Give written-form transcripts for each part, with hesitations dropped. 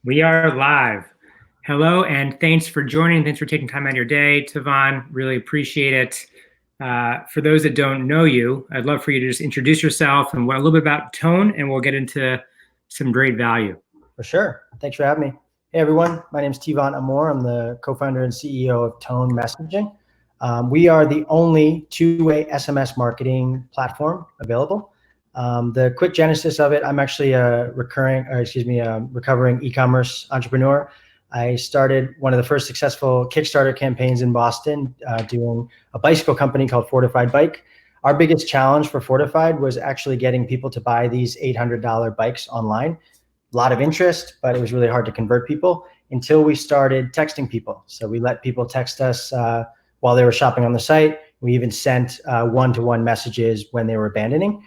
We are live. Hello, and thanks for joining. Thanks for taking time out of your day, Tavon. Really appreciate it. For those that don't know you, I'd love for you to just introduce yourself and a little bit about Tone, and we'll get into some great value. For sure. Thanks for having me. Hey, everyone. My name is Tavon Amor. I'm the co-founder and CEO of Tone Messaging. We are the only two-way SMS marketing platform available. The quick genesis of it, I'm actually a recovering e-commerce entrepreneur. I started one of the first successful Kickstarter campaigns in Boston, doing a bicycle company called Fortified Bike. Our biggest challenge for Fortified was actually getting people to buy these $800 bikes online. A lot of interest, but it was really hard to convert people until we started texting people. So we let people text us while they were shopping on the site. We even sent one-to-one messages when they were abandoning.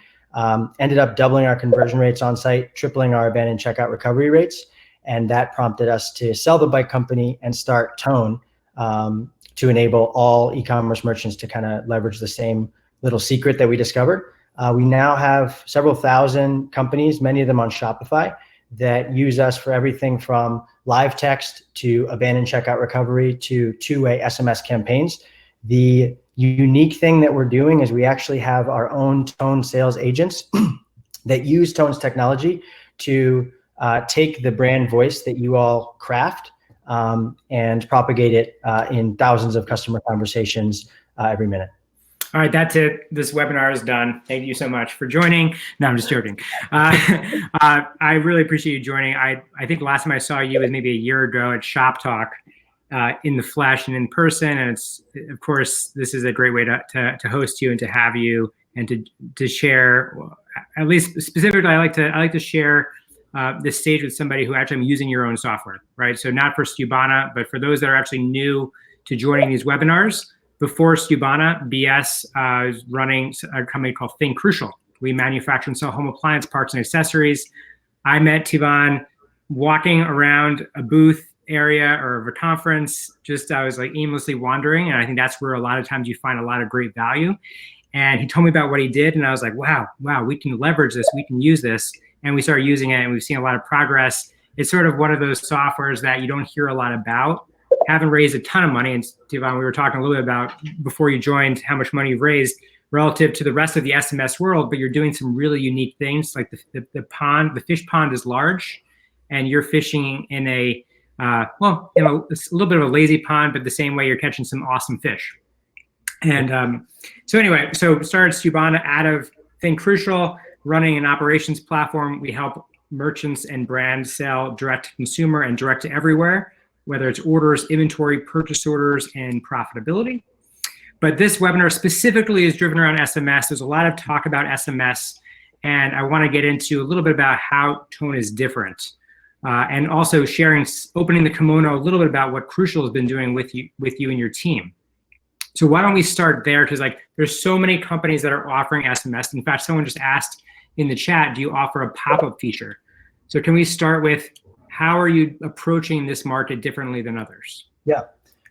Ended up doubling our conversion rates on site, tripling our abandoned checkout recovery rates. And that prompted us to sell the bike company and start Tone to enable all e-commerce merchants to kind of leverage the same little secret that we discovered. We now have several thousand companies, many of them on Shopify, that use us for everything from live text to abandoned checkout recovery to two-way SMS campaigns. The unique thing that we're doing is we actually have our own Tone sales agents that use Tone's technology to take the brand voice that you all craft and propagate it in thousands of customer conversations every minute. All right, that's it. This webinar is done. Thank you so much for joining. No, I'm just joking. I really appreciate you joining. I think the last time I saw you was maybe a year ago at Shop Talk in the flesh and in person. And it's, of course, this is a great way to host you and to have you and to share. At least specifically, I like to share this stage with somebody who actually I'm using your own software, right? So not for Skubana, but for those that are actually new to joining these webinars. Before Skubana, BS is running a company called Think Crucial. We manufacture and sell home appliance parts and accessories. I met Tavon walking around a booth area or of a conference. I was like aimlessly wandering, and I think that's where a lot of times you find a lot of great value. And he told me about what he did, and I was like, wow, we can leverage this, we can use this. And we started using it, and we've seen a lot of progress. It's sort of one of those softwares that you don't hear a lot about. Haven't raised a ton of money, and Tavon, we were talking a little bit about before you joined how much money you've raised relative to the rest of the SMS world, but you're doing some really unique things. Like the fish pond is large, and you're fishing in a it's a little bit of a lazy pond, but the same way you're catching some awesome fish. And so started Skubana out of Think Crucial, running an operations platform. We help merchants and brands sell direct to consumer and direct to everywhere, whether it's orders, inventory, purchase orders, and profitability. But this webinar specifically is driven around SMS. There's a lot of talk about SMS, and I want to get into a little bit about how Tone is different, and also opening the kimono a little bit about what Crucial has been doing with you and your team. So why don't we start there? Because there's so many companies that are offering SMS. In fact, someone just asked in the chat, do you offer a pop-up feature? So can we start with, how are you approaching this market differently than others? Yeah.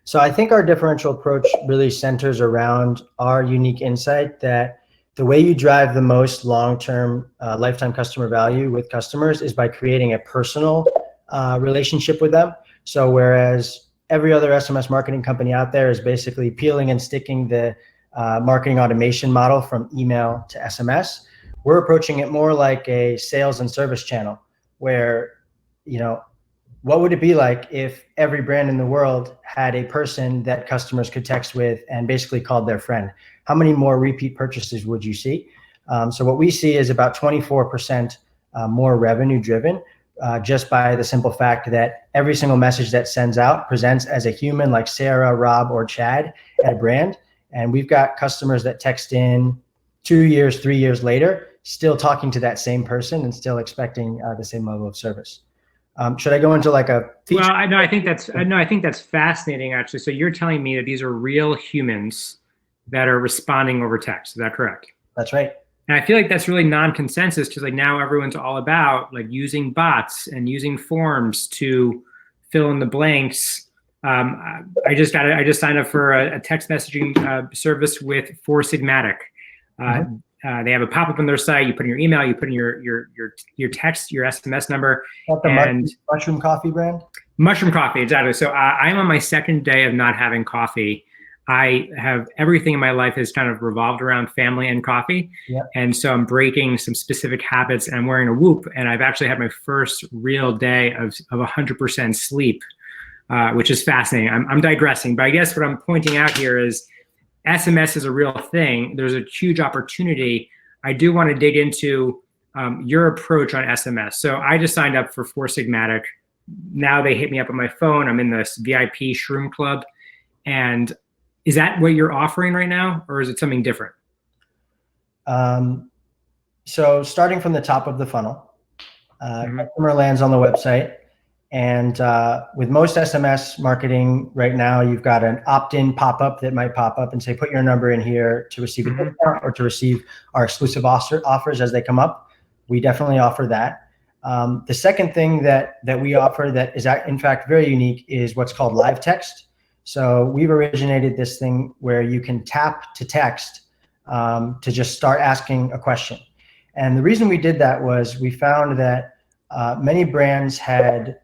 So I think our differential approach really centers around our unique insight that the way you drive the most long-term lifetime customer value with customers is by creating a personal relationship with them. So whereas every other SMS marketing company out there is basically peeling and sticking the marketing automation model from email to SMS, we're approaching it more like a sales and service channel where, what would it be like if every brand in the world had a person that customers could text with and basically called their friend? How many more repeat purchases would you see? So what we see is about 24% more revenue driven just by the simple fact that every single message that sends out presents as a human like Sarah, Rob, or Chad at a brand. And we've got customers that text in 2 years, 3 years later, still talking to that same person and still expecting the same level of service. Should I go into like a feature? Well, I think that's fascinating, actually. So you're telling me that these are real humans that are responding over text. Is that correct? That's right. And I feel like that's really non-consensus, because now everyone's all about using bots and using forms to fill in the blanks. I just signed up for a text messaging service with Four Sigmatic. they have a pop-up on their site. You put in your email, you put in your text, your SMS number, That's the and mushroom coffee brand. Mushroom coffee, exactly. So I'm on my second day of not having coffee. I have everything in my life has kind of revolved around family and coffee. Yeah. And so I'm breaking some specific habits, and I'm wearing a Whoop. And I've actually had my first real day of 100% sleep, which is fascinating. I'm digressing, but I guess what I'm pointing out here is SMS is a real thing. There's a huge opportunity. I do want to dig into your approach on SMS. So I just signed up for Four Sigmatic. Now they hit me up on my phone. I'm in this VIP Shroom Club. And is that what you're offering right now, or is it something different? So starting from the top of the funnel, customer lands on the website. And with most SMS marketing right now, you've got an opt-in pop-up that might pop up and say, put your number in here to receive a discount or to receive our exclusive offers as they come up. We definitely offer that. The second thing that we offer that is in fact very unique is what's called live text. So we've originated this thing where you can tap to text to just start asking a question. And the reason we did that was we found that many brands had,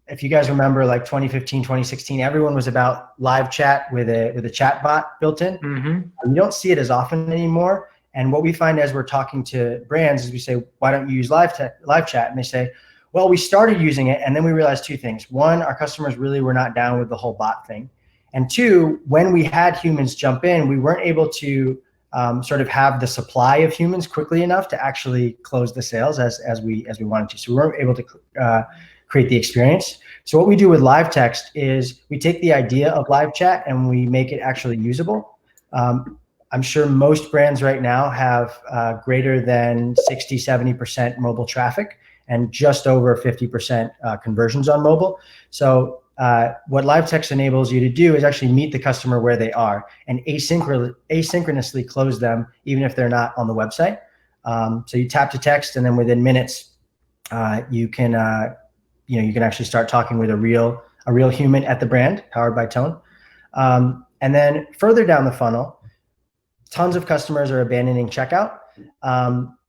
if you guys remember, like 2015, 2016, everyone was about live chat with a chat bot built in. You don't see it as often anymore. And what we find as we're talking to brands is we say, why don't you use live chat? And they say, well, we started using it, and then we realized two things. One, our customers really were not down with the whole bot thing. And two, when we had humans jump in, we weren't able to sort of have the supply of humans quickly enough to actually close the sales as we wanted to. So we weren't able to create the experience. So what we do with live text is we take the idea of live chat and we make it actually usable. I'm sure most brands right now have greater than 60, 70% mobile traffic and just over 50% conversions on mobile. So what live text enables you to do is actually meet the customer where they are and asynchronously close them even if they're not on the website. So you tap to text, and then within minutes, you can actually start talking with a real human at the brand, powered by Tone. And then further down the funnel, tons of customers are abandoning checkout.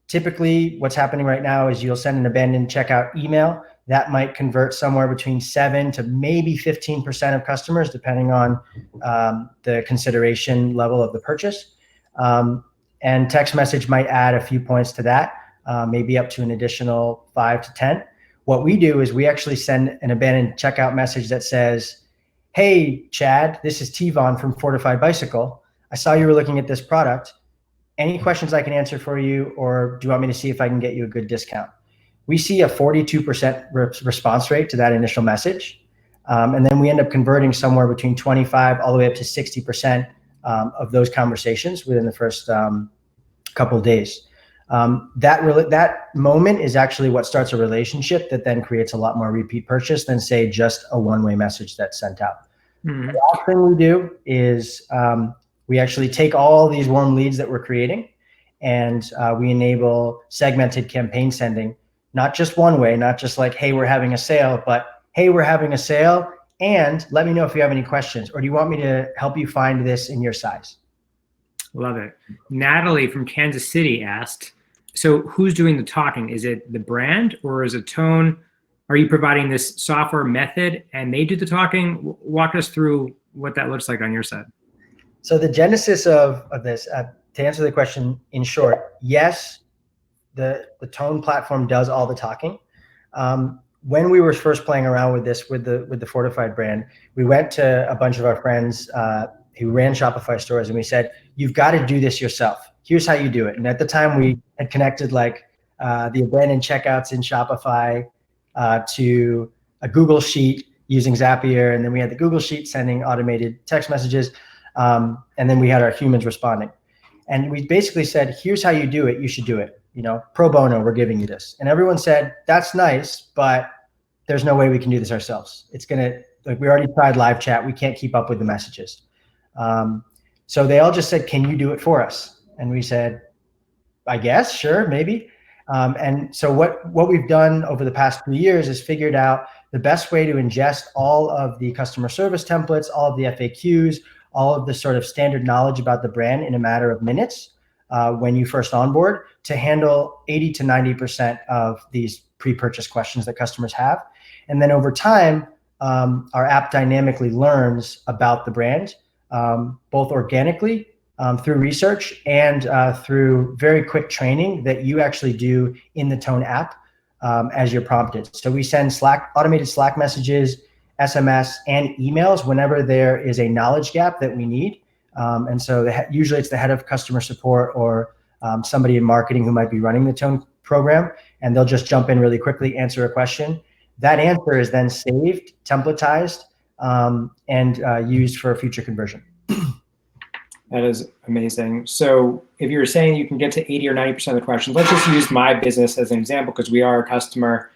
Typically, what's happening right now is you'll send an abandoned checkout email that might convert somewhere between 7 to maybe 15% of customers, depending on the consideration level of the purchase. And text message might add a few points to that, maybe up to an additional 5 to 10. What we do is we actually send an abandoned checkout message that says, hey, Chad, this is Tivon from Fortified Bicycle. I saw you were looking at this product. Any questions I can answer for you, or do you want me to see if I can get you a good discount? We see a 42% response rate to that initial message. And then we end up converting somewhere between 25 all the way up to 60% of those conversations within the first couple of days. That moment is actually what starts a relationship that then creates a lot more repeat purchase than, say, just a one-way message that's sent out. The last thing we do is we actually take all these warm leads that we're creating, and we enable segmented campaign sending, not just one way, not just like, hey, we're having a sale, but hey, we're having a sale, and let me know if you have any questions, or do you want me to help you find this in your size? Love it. Natalie from Kansas City asked, so who's doing the talking? Is it the brand, or is it Tone? Are you providing this software method and they do the talking? Walk us through what that looks like on your side. So the genesis of this, to answer the question in short, yes, the Tone platform does all the talking. When we were first playing around with this, with the Fortified brand, we went to a bunch of our friends who ran Shopify stores, and we said, you've got to do this yourself. Here's how you do it. And at the time, we had connected like the abandoned checkouts in Shopify to a Google Sheet using Zapier, and then we had the Google Sheet sending automated text messages, and then we had our humans responding. And we basically said, here's how you do it. You should do it. Pro bono, we're giving you this. And everyone said, that's nice, but there's no way we can do this ourselves. It's we already tried live chat. We can't keep up with the messages. So they all just said, can you do it for us? And we said, I guess, sure, maybe. And so what we've done over the past 3 years is figured out the best way to ingest all of the customer service templates, all of the FAQs, all of the sort of standard knowledge about the brand in a matter of minutes, when you first onboard to handle 80 to 90% of these pre-purchase questions that customers have. And then over time, our app dynamically learns about the brand, both organically through research and through very quick training that you actually do in the Tone app as you're prompted. So we send automated Slack messages, SMS, and emails whenever there is a knowledge gap that we need. And so usually it's the head of customer support or somebody in marketing who might be running the Tone program, and they'll just jump in really quickly, answer a question. That answer is then saved, templatized, and used for future conversion. That is amazing. So if you're saying you can get to 80 or 90% of the questions, let's just use my business as an example because we are a customer.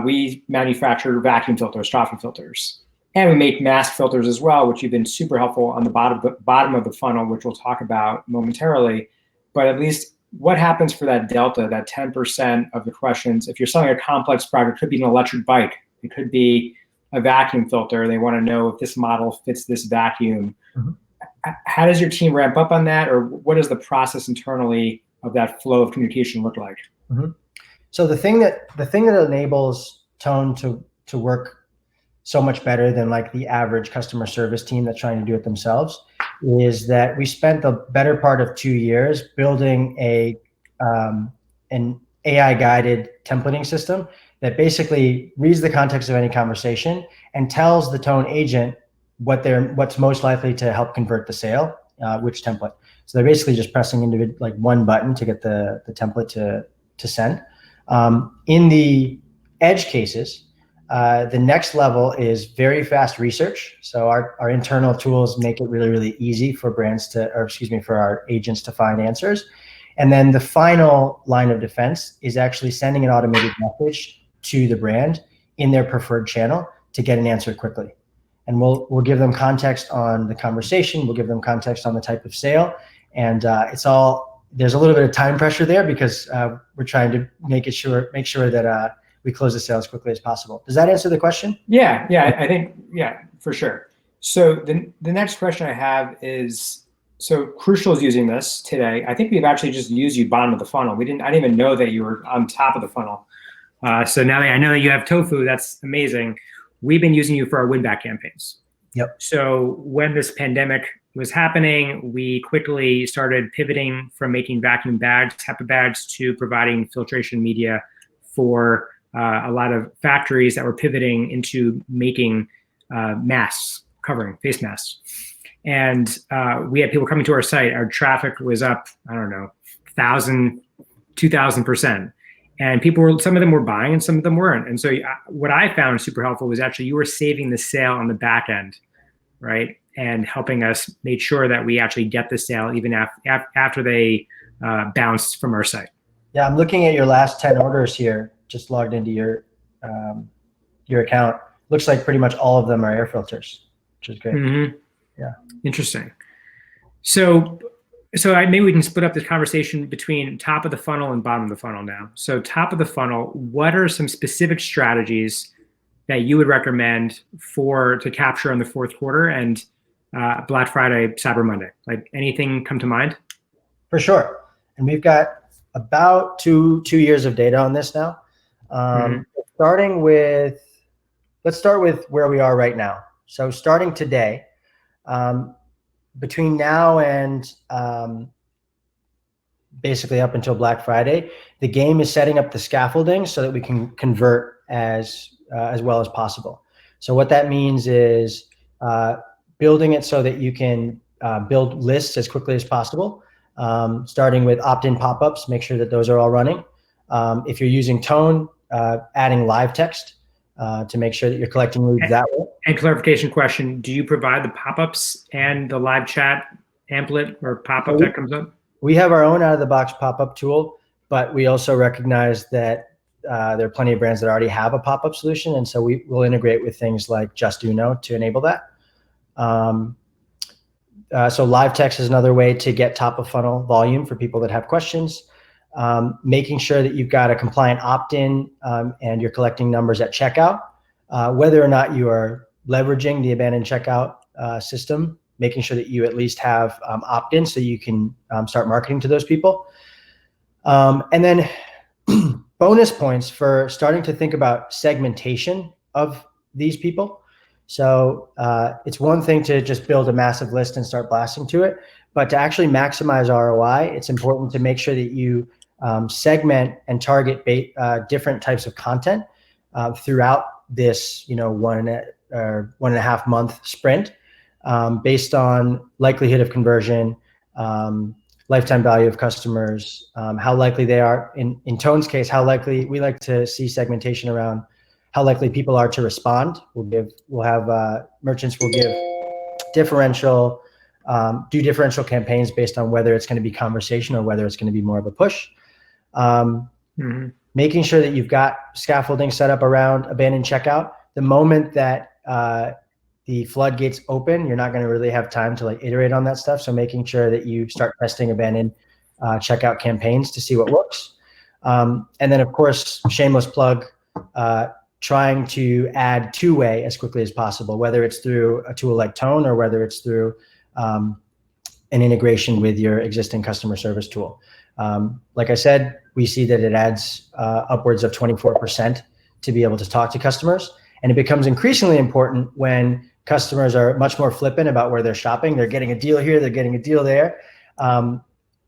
We manufacture vacuum filters, Strophy filters, and we make mask filters as well, which have been super helpful on the bottom of the funnel, which we'll talk about momentarily. But at least what happens for that delta, that 10% of the questions? If you're selling a complex product, it could be an electric bike. It could be a vacuum filter. They want to know if this model fits this vacuum. Mm-hmm. How does your team ramp up on that, or what does the process internally of that flow of communication look like? Mm-hmm. So the thing that enables Tone to work so much better than like the average customer service team that's trying to do it themselves is that we spent the better part of 2 years building an AI guided templating system that basically reads the context of any conversation and tells the Tone agent what's most likely to help convert the sale, which template. So they're basically just pressing like one button to get the template to send. In the edge cases, the next level is very fast research. So our internal tools make it really, really easy for for our agents to find answers. And then the final line of defense is actually sending an automated message to the brand in their preferred channel to get an answer quickly. And we'll give them context on the conversation. We'll give them context on the type of sale. And there's a little bit of time pressure there because we're trying to make sure that we close the sale as quickly as possible. Does that answer the question? Yeah, I think, for sure. So the next question I have is, so Crucial is using this today. I think we've actually just used you bottom of the funnel. I didn't even know that you were on top of the funnel. So now that I know that you have Tofu, that's amazing. We've been using you for our win-back campaigns. Yep. So when this pandemic was happening, we quickly started pivoting from making vacuum bags, HEPA bags, to providing filtration media for a lot of factories that were pivoting into making masks, covering face masks. And we had people coming to our site. Our traffic was up, 1,000, 2,000%. And some of them were buying and some of them weren't. And so what I found super helpful was actually you were saving the sale on the back end, right? And helping us make sure that we actually get the sale even after they bounced from our site. Yeah, I'm looking at your last 10 orders here, just logged into your account. Looks like pretty much all of them are air filters, which is great. Mm-hmm. Yeah. Interesting. So maybe we can split up this conversation between top of the funnel and bottom of the funnel now. So top of the funnel, what are some specific strategies that you would recommend to capture in the fourth quarter and Black Friday, Cyber Monday? Like anything come to mind? For sure. And we've got about two years of data on this now. Let's start with where we are right now. So starting today, between now and basically up until Black Friday, the game is setting up the scaffolding so that we can convert as well as possible. So what that means is building it so that you can build lists as quickly as possible, starting with opt-in pop-ups, make sure that those are all running. If you're using Tone, adding live text to make sure that you're collecting leads that way. And clarification question, do you provide the pop-ups and the live chat amplet or pop-up that comes up? We have our own out-of-the-box pop-up tool, but we also recognize that there are plenty of brands that already have a pop-up solution, and so we will integrate with things like Just Uno to enable that. So live text is another way to get top-of-funnel volume for people that have questions. Making sure that you've got a compliant opt-in and you're collecting numbers at checkout. Whether or not you are leveraging the abandoned checkout system, making sure that you at least have opt-in so you can start marketing to those people. And then bonus points for starting to think about segmentation of these people. So it's one thing to just build a massive list and start blasting to it, but to actually maximize ROI, it's important to make sure that you segment and target different types of content throughout this, 1.5 month sprint, based on likelihood of conversion, lifetime value of customers, how likely they are. In Tone's case, how likely we like to see segmentation around how likely people are to respond. We'll have merchants will give differential campaigns based on whether it's going to be conversation or whether it's going to be more of a push. Making sure that you've got scaffolding set up around abandoned checkout. The moment that the floodgates open, you're not going to really have time to iterate on that stuff. So making sure that you start testing abandoned checkout campaigns to see what works. And then of course, shameless plug, trying to add two-way as quickly as possible, whether it's through a tool like Tone or whether it's through an integration with your existing customer service tool. Like I said, we see that it adds upwards of 24% to be able to talk to customers. And it becomes increasingly important when customers are much more flippant about where they're shopping. They're getting a deal here, they're getting a deal there.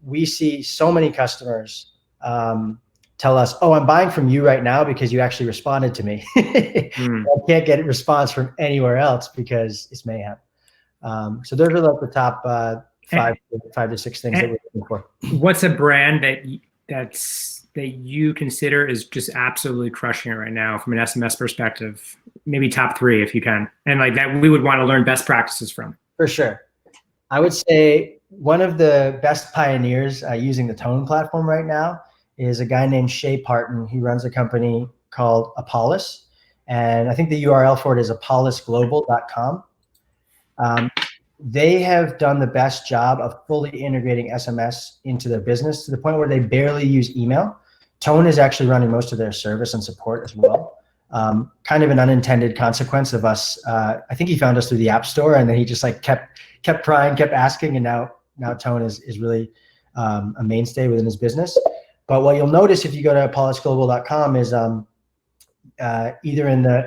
We see so many customers tell us, oh, I'm buying from you right now because you actually responded to me. I can't get a response from anywhere else because it's mayhem. So those are like the top five to six things that we're looking for. What's a brand that you consider is just absolutely crushing it right now from an SMS perspective? Maybe top three if you can, and like that we would want to learn best practices from. For sure. I would say one of the best pioneers using the Tone platform right now is a guy named Shay Parton. He runs a company called Apollos, and I think the URL for it is apollusglobal.com. They have done the best job of fully integrating SMS into their business to the point where they barely use email. Tone is actually running most of their service and support as well. Kind of an unintended consequence of us. I think he found us through the App Store, and then he just kept trying, kept asking, and now Tone is really a mainstay within his business. But what you'll notice if you go to apollusglobal.com is either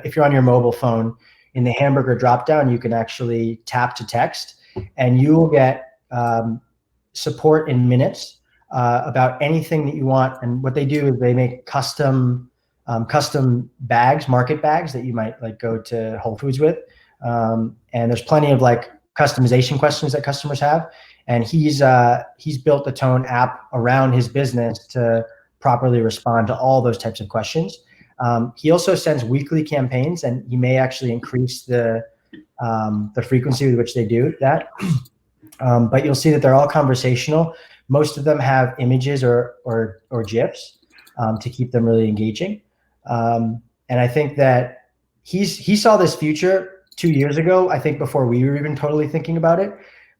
if you're on your mobile phone, in the hamburger dropdown, you can actually tap to text, and you will get support in minutes about anything that you want. And what they do is they make custom bags, market bags that you might go to Whole Foods with. And there's plenty of customization questions that customers have. And he's built the Tone app around his business to properly respond to all those types of questions. He also sends weekly campaigns, and he may actually increase the frequency with which they do that. But you'll see that they're all conversational. Most of them have images or GIFs to keep them really engaging. And I think that he saw this future 2 years ago, I think before we were even totally thinking about it.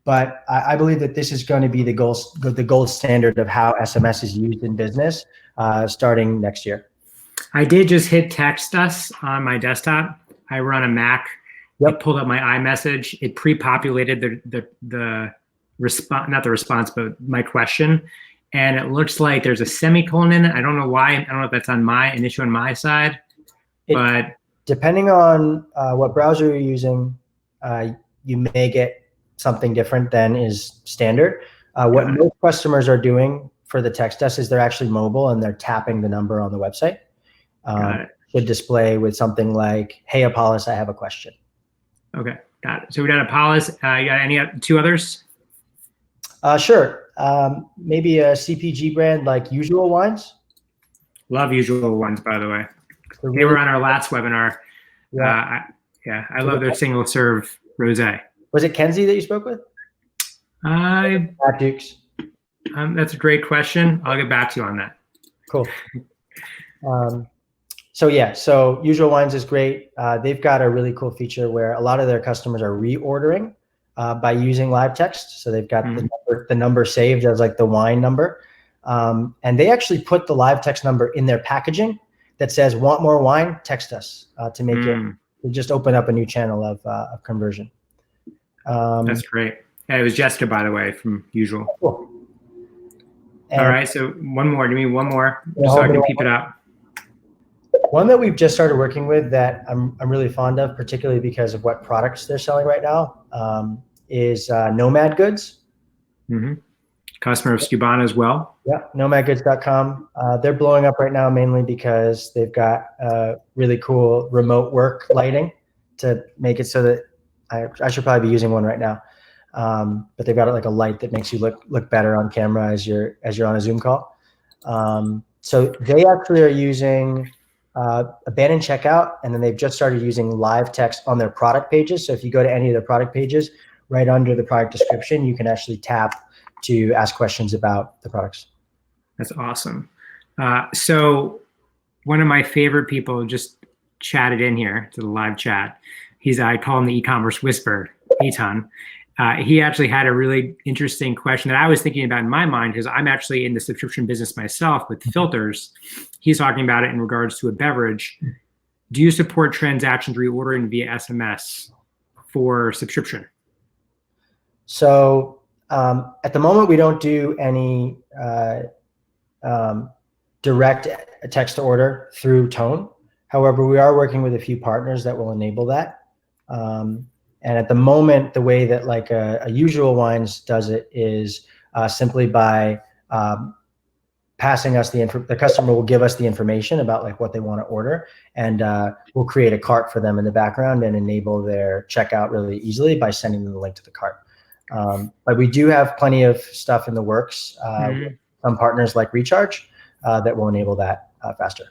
But I believe that this is going to be the gold standard of how SMS is used in business starting next year. I did just hit text us on my desktop. I run a Mac. Yep. It pulled up my iMessage. It pre-populated the response, not the response, but my question. And it looks like there's a semicolon in it. I don't know why. I don't know if that's an issue on my side. But depending on what browser you're using, you may get something different than is standard. What most customers are doing for the text us is they're actually mobile and they're tapping the number on the website. Should display with something like, "Hey, Apollos, I have a question." Okay, got it. So we got Apollos. You got any two others? Sure. Maybe a CPG brand like Usual Wines. Love Usual Wines, by the way. They were on our last webinar. Yeah, I love their single serve rosé. Was it Kenzie that you spoke with? Dukes. That's a great question. I'll get back to you on that. Cool. So Usual Wines is great. They've got a really cool feature where a lot of their customers are reordering by using live text. So they've got the number saved as the wine number. And they actually put the live text number in their packaging that says, "Want more wine? Text us," to make it just open up a new channel of conversion. That's great. Yeah, it was Jessica, by the way, from Usual. Cool. All right, so one more. Give me one more, Yeah, so I can peep it out. One that we've just started working with that I'm really fond of, particularly because of what products they're selling right now, is Nomad Goods. Mm-hmm. Customer of Skubana as well. Yeah, nomadgoods.com. They're blowing up right now mainly because they've got really cool remote work lighting to make it so that I should probably be using one right now. But they've got like a light that makes you look better on camera as you're on a Zoom call. So they actually are using abandoned checkout, and then they've just started using live text on their product pages. So if you go to any of their product pages, right under the product description, you can actually tap to ask questions about the products. That's awesome. So one of my favorite people just chatted in here to the live chat. I call him the Ecommerce Whisperer, Eitan. He actually had a really interesting question that I was thinking about in my mind, because I'm actually in the subscription business myself with filters. He's talking about it in regards to a beverage. Do you support transactions reordering via SMS for subscription? So at the moment, we don't do any direct text to order through Tone. However, we are working with a few partners that will enable that. And at the moment, the way that like a Usual Wines does it is simply by passing us the customer will give us the information about like what they want to order, and we'll create a cart for them in the background and enable their checkout really easily by sending them the link to the cart. But we do have plenty of stuff in the works. With some partners like Recharge that will enable that faster.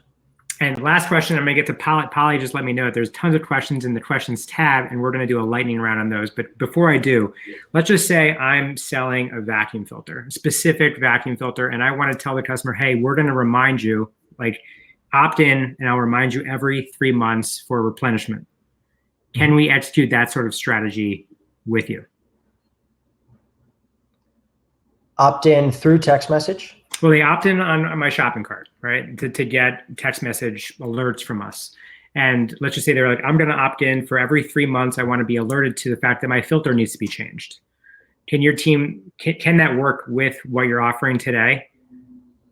And last question, I'm going to get to Polly. Just let me know that there's tons of questions in the questions tab, and we're going to do a lightning round on those. But before I do, let's just say I'm selling a vacuum filter, a specific vacuum filter, and I want to tell the customer, hey, we're going to remind you, like opt in, and I'll remind you every 3 months for replenishment. Can we execute that sort of strategy with you? Opt in through text message? Well, they opt in on my shopping cart, right, to get text message alerts from us. And let's just say they're like, I'm going to opt in for every 3 months. I want to be alerted to the fact that my filter needs to be changed. Can your team, can that work with what you're offering today?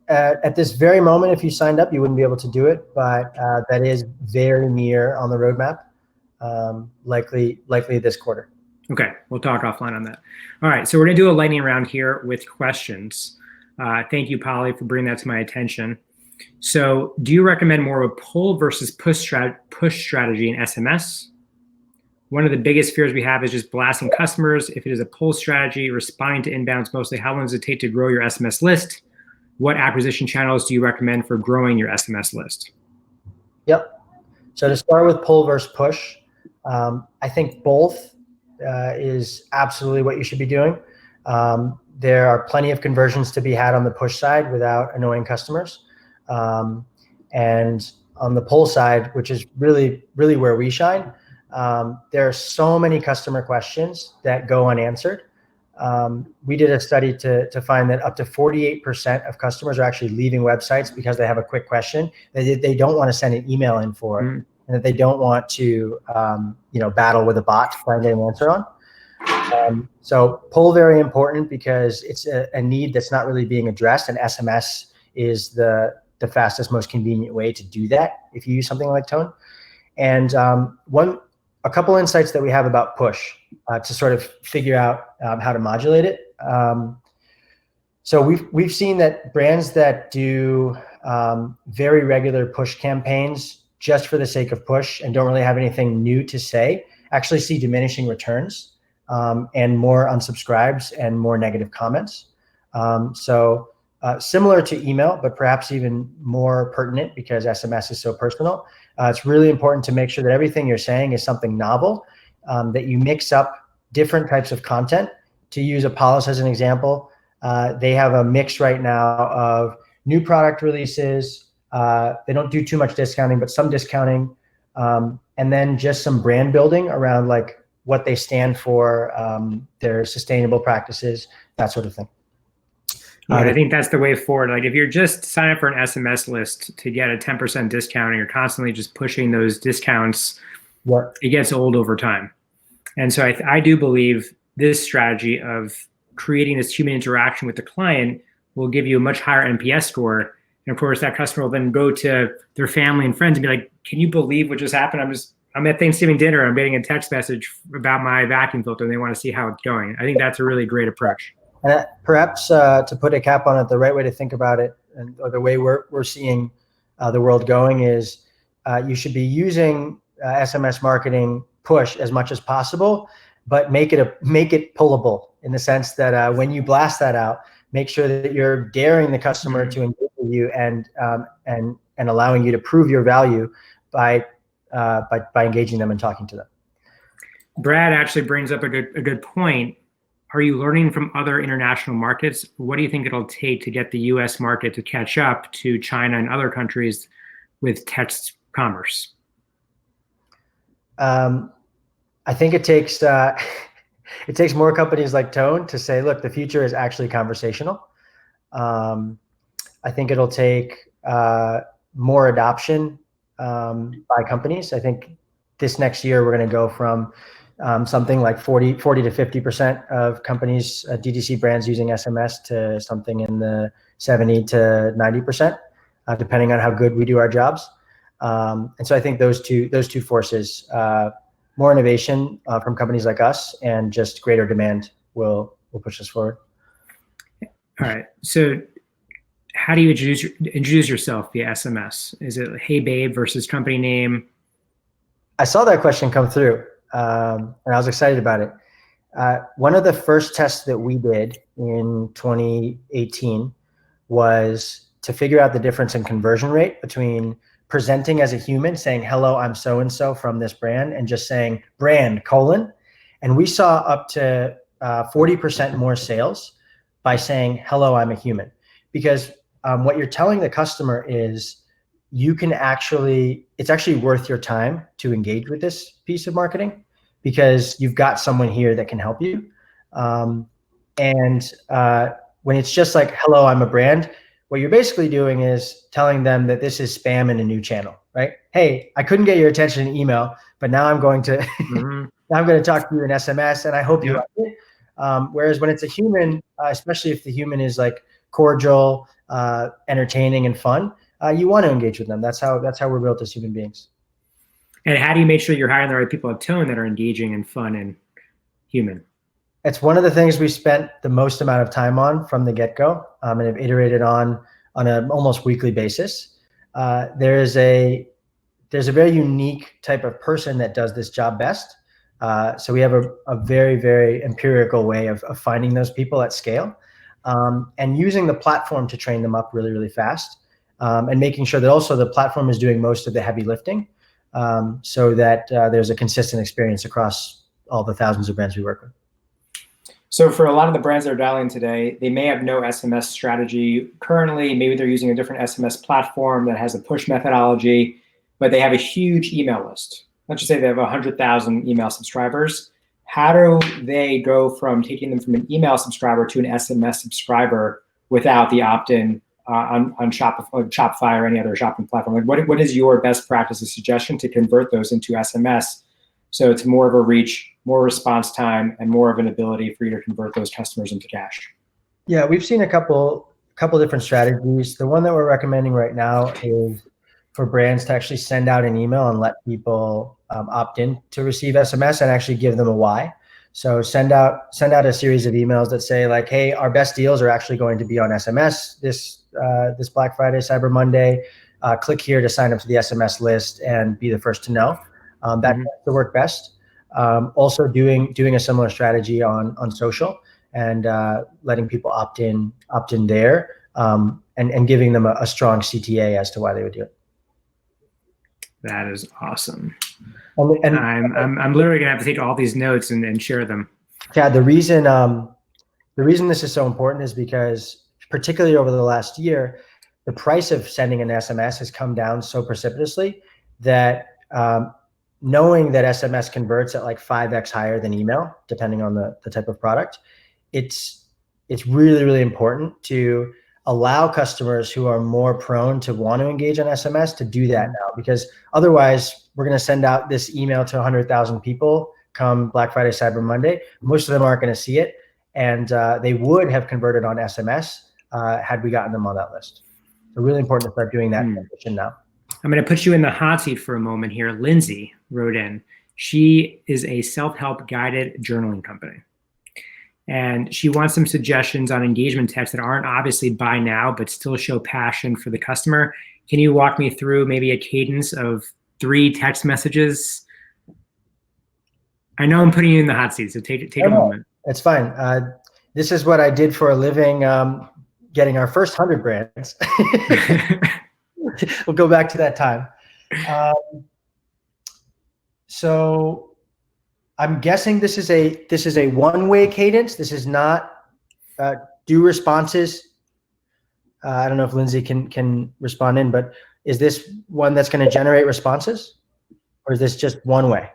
At this very moment, if you signed up, you wouldn't be able to do it, but that is very near on the roadmap, likely this quarter. Okay, we'll talk offline on that. All right, so we're going to do a lightning round here with questions. Thank you, Polly, for bringing that to my attention. So do you recommend more of a pull versus push strategy in SMS? One of the biggest fears we have is just blasting customers. If it is a pull strategy, responding to inbounds mostly, how long does it take to grow your SMS list? What acquisition channels do you recommend for growing your SMS list? Yep. So to start with pull versus push, I think both is absolutely what you should be doing. There are plenty of conversions to be had on the push side without annoying customers. And on the pull side, which is really where we shine, there are so many customer questions that go unanswered. We did a study to find that up to 48% of customers are actually leaving websites because they have a quick question that they don't want to send an email in for, and that they don't want to battle with a bot to find an answer on. So pull, very important because it's a need that's not really being addressed, and SMS is the fastest, most convenient way to do that if you use something like Tone. And a couple insights that we have about push to sort of figure out how to modulate it. So we've seen that brands that do very regular push campaigns just for the sake of push and don't really have anything new to say actually see diminishing returns. And more unsubscribes and more negative comments. So similar to email, but perhaps even more pertinent because SMS is so personal. It's really important to make sure that everything you're saying is something novel, that you mix up different types of content. To use Apollos as an example, they have a mix right now of new product releases. They don't do too much discounting, but some discounting, and then just some brand building around like what they stand for, their sustainable practices, that sort of thing. Yeah, I think that's the way forward. Like if you're just signing up for an SMS list to get a 10% discount and you're constantly just pushing those discounts, it gets old over time. And so I do believe this strategy of creating this human interaction with the client will give you a much higher NPS score. And of course, that customer will then go to their family and friends and be like, can you believe what just happened? I'm at Thanksgiving dinner. I'm getting a text message about my vacuum filter, and they want to see how it's going. I think that's a really great approach. And perhaps to put a cap on it, the right way to think about it, or the way we're seeing the world going is you should be using SMS marketing push as much as possible, but make it pullable in the sense that when you blast that out, make sure that you're daring the customer to engage with you and allowing you to prove your value by engaging them and talking to them. Brad actually brings up a good point. Are you learning from other international markets? What do you think it'll take to get the US market to catch up to China and other countries with text commerce? I think it takes more companies like Tone to say, look, the future is actually conversational. I think it'll take more adoption by companies. I think this next year we're going to go from something like 40 to 50% of companies, D2C brands using SMS to something in the 70 to 90%, depending on how good we do our jobs. And so I think those two forces, more innovation from companies like us and just greater demand will push us forward. All right. So how do you introduce yourself via SMS? Is it hey babe versus company name? I saw that question come through, and I was excited about it. One of the first tests that we did in 2018 was to figure out the difference in conversion rate between presenting as a human, saying, hello, I'm so-and-so from this brand, and just saying brand : and we saw up to 40% more sales by saying, hello, I'm a human. Because what you're telling the customer is it's actually worth your time to engage with this piece of marketing because you've got someone here that can help you. And when it's just like, hello, I'm a brand, what you're basically doing is telling them that this is spam in a new channel, right? Hey, I couldn't get your attention in email, but now I'm going to now I'm going to talk to you in SMS, and I hope you like it. Whereas when it's a human, especially if the human is like cordial, entertaining, and fun, you want to engage with them. That's how we're built as human beings. And how do you make sure you're hiring the right people at Tone that are engaging and fun and human? It's one of the things we spent the most amount of time on from the get-go, and have iterated on an almost weekly basis. There's a very unique type of person that does this job best. So we have a very, very empirical way of finding those people at scale, and using the platform to train them up really, really fast, and making sure that also the platform is doing most of the heavy lifting, so that there's a consistent experience across all the thousands of brands we work with. So for a lot of the brands that are dialing today, they may have no SMS strategy currently. Maybe they're using a different SMS platform that has a push methodology, but they have a huge email list. Let's just say they have 100,000 email subscribers. How do they go from taking them from an email subscriber to an SMS subscriber without the opt-in on Shopify or any other shopping platform? Like what is your best practice suggestion to convert those into SMS so it's more of a reach, more response time, and more of an ability for you to convert those customers into cash? Yeah, we've seen a couple different strategies. The one that we're recommending right now is for brands to actually send out an email and let people opt in to receive SMS and actually give them a why. So send out a series of emails that say like, hey, our best deals are actually going to be on SMS this Black Friday, Cyber Monday. Click here to sign up to the SMS list and be the first to know. That tends to work best. Also doing a similar strategy on social and letting people opt in there, and giving them a strong CTA as to why they would do it. That is awesome. And I'm literally gonna have to take all these notes and share them. Yeah, the reason this is so important is because particularly over the last year, the price of sending an SMS has come down so precipitously that knowing that SMS converts at like 5x higher than email, depending on the type of product, it's really, really important to allow customers who are more prone to want to engage on SMS to do that now, because otherwise we're going to send out this email to 100,000 people come Black Friday, Cyber Monday. Most of them aren't going to see it, and they would have converted on SMS had we gotten them on that list. So really important to start doing that transition now. I'm going to put you in the hot seat for a moment here. Lindsay wrote in. She is a self-help guided journaling company. And she wants some suggestions on engagement texts that aren't obviously buy now, but still show passion for the customer. Can you walk me through maybe a cadence of 3 text messages? I know I'm putting you in the hot seat, so take a moment. It's fine. This is what I did for a living, getting our first 100 brands. We'll go back to that time. So I'm guessing this is a one-way cadence. This is not do responses. I don't know if Lindsay can respond in, but is this one that's going to generate responses, or is this just one way?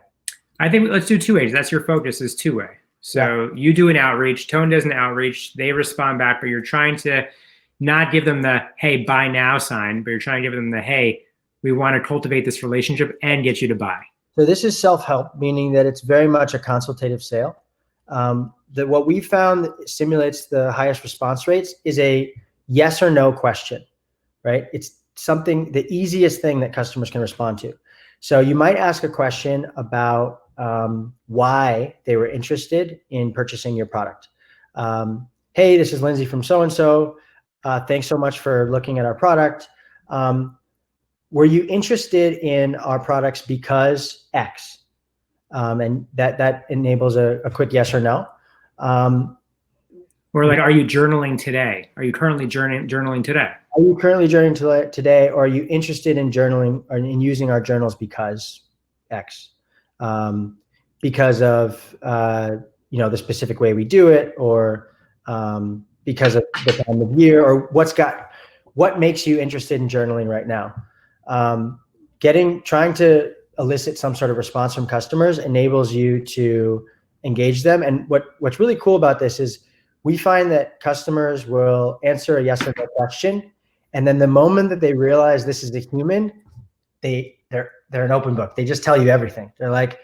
I think let's do 2 ways. That's your focus, is 2-way. So you do an outreach, Tone does an outreach, they respond back, but you're trying to not give them the, hey, buy now sign, but you're trying to give them the, hey, we want to cultivate this relationship and get you to buy. So this is self-help, meaning that it's very much a consultative sale. That what we found that stimulates the highest response rates is a yes or no question, right? It's something, the easiest thing that customers can respond to. So you might ask a question about why they were interested in purchasing your product. Hey, this is Lindsay from so-and-so. Thanks so much for looking at our product. Were you interested in our products because X? And that enables a quick yes or no. Or like, are you journaling today? Are you currently journaling today? Are you currently journaling today, or are you interested in journaling or in using our journals because X? Because of the specific way we do it, or because of the time of year, or what makes you interested in journaling right now? Trying to elicit some sort of response from customers enables you to engage them. And what's really cool about this is we find that customers will answer a yes or no question, and then the moment that they realize this is a human, they're an open book. They just tell you everything. They're like,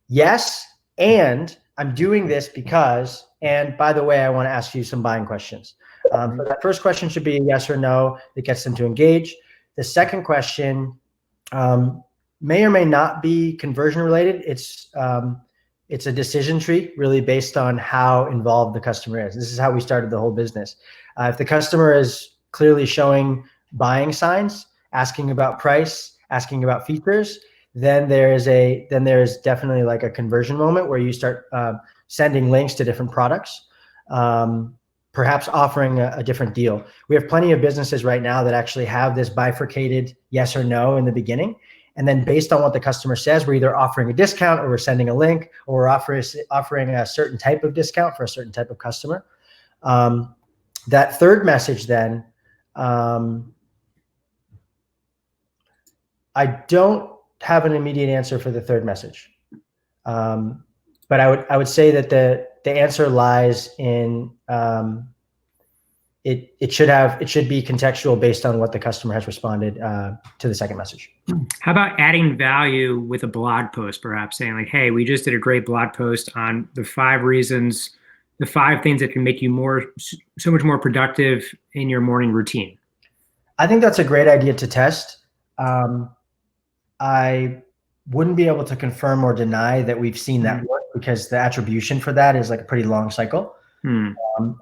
yes, and I'm doing this because, and by the way, I want to ask you some buying questions. So that first question should be a yes or no that gets them to engage. The second question may or may not be conversion related. It's a decision tree really based on how involved the customer is. This is how we started the whole business. If the customer is clearly showing buying signs, asking about price, asking about features, then there is definitely like a conversion moment where you start sending links to different products, perhaps offering a different deal. We have plenty of businesses right now that actually have this bifurcated yes or no in the beginning. And then based on what the customer says, we're either offering a discount, or we're sending a link, or we're offering a certain type of discount for a certain type of customer. That third message then, I don't have an immediate answer for the third message. But I would say that the answer lies in it should be contextual based on what the customer has responded to the second message. How about adding value with a blog post, perhaps saying like, hey, we just did a great blog post on the 5 reasons, the 5 things that can make you so much more productive in your morning routine? I think that's a great idea to test. I wouldn't be able to confirm or deny that we've seen that work, because the attribution for that is like a pretty long cycle.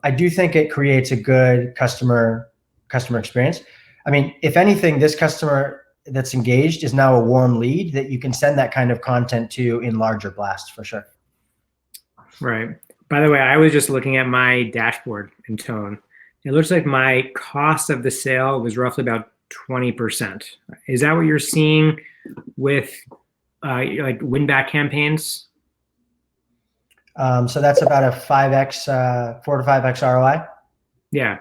I do think it creates a good customer experience. I mean, if anything, this customer that's engaged is now a warm lead that you can send that kind of content to in larger blasts for sure. Right. By the way, I was just looking at my dashboard in Tone. It looks like my cost of the sale was roughly about 20%. Is that what you're seeing with like win back campaigns? So that's about a 4 to 5x ROI. Yeah.